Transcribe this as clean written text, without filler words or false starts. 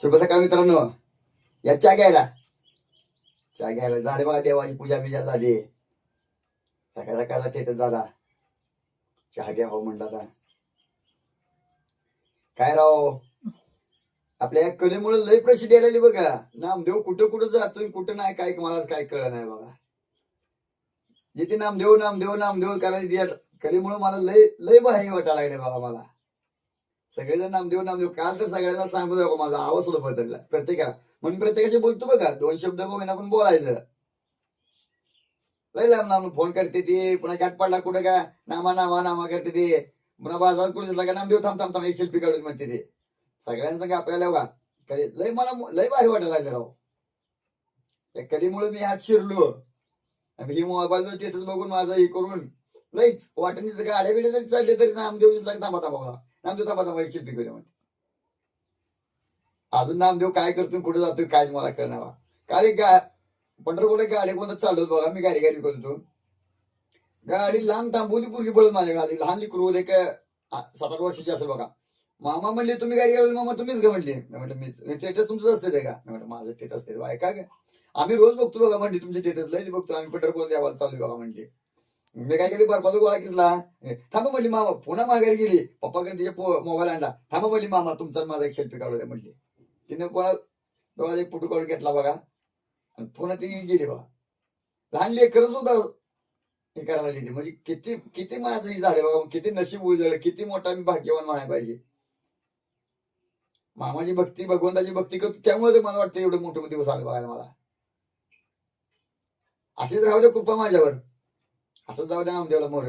शुभ सकाळ मित्रांनो. या चहा घ्यायला झाले बघा. देवाची पूजा बिजा झाली. सकाळ सकाळचा थेट झाला. चहा घ्या हो म्हणलं. आता काय राव, आपल्या या कलेमुळे लय प्रसिद्धी आलेली बघा. नामदेव कुठं कुठं जातोय कुठं नाही काय मला काय कळलं नाही बघा. जिथे नामदेव नामदेव नामदेव करायला कलेमुळे मला लय लय भारी वाटायला लागले बघा. मला सगळेजण नामदेव नामदेव. काल तर सगळ्यांना सांगू द्या माझा आवाज सुद्धा बदलला प्रत्येकाला. म्हणून प्रत्येकाशी बोलतो बघा. 2 शब्द होईना पण बोलायचं. लय लांब लांब फोन करते ती. पुन्हा कॅट पडला कुठं का नामा नामा नामा करते ती. पुन्हा बाजारात कुठे दिसला का नामदेव थांब थांब थांब एक शिल्पी काढून म्हणते ते. सगळ्यांना सांगा आपल्याला बघा लय मला लय भारी वाटायला लागले राव. त्या कलीमुळे मी हात शिरलो. आणि ही मोबाईल तिथंच बघून माझं हे करून लईच वाटणीचं गाड्या बिड्या जरी चालले तरी नामदेव दिसला की थांबा थांबा बघा. नामदेव थांबा थांबा एक शिल्पी करूया म्हणते. अजून नामदेव काय करतोय कुठे जातोय काय मला कळणार. काल एक पंढरपूरला गाडी कोणतं चालवत बघा. मी गाडी करतो. गाडी लांब थांबवली पोरगी पळत माझ्या गाडी. लहान लेकरू एक 7-8 वर्षाची असेल बघा. मामा म्हणले तुम्ही गाडी घालून मामा तुम्हीच का म्हणले. म्हटलं मीच. स्टेटस तुमचंच असते ते का. म्हटलं माझं स्टेटस असते बाय का. आम्ही रोज बघतो बघा म्हणले तुमचे स्टेटस लय बघतो आम्ही. पंढरपूर देवाला चालू बघा म्हणले. मी काय केली बर्फाचा गोळा किसला. थांबा म्हणली मामा. पुन्हा माघारी गेली. पप्पाकडे तिच्या मोबाईल आणला. थांबा म्हणली मामा तुमचा माझा एक सेल्फी काढू द्या म्हणली. तिने पुन्हा दोघांचा एक फोटो काढून घेतला बघा. आणि पुन्हा ती गेली बघा. लहान लेकरच सुद्धा हे करायला लागली. म्हणजे किती किती माझं हे झालं बघा. किती नशीब उजळलं. किती मोठा मी भाग्यवान म्हणायला पाहिजे. मामाची भक्ती भगवंताची भक्ती करतो त्यामुळे मला वाटतं एवढं मोठं दिवस आलं बघायला मला. असेच राहू द्या कृपा माझ्यावर. असंच जाऊ द्या नामदेवला मोर.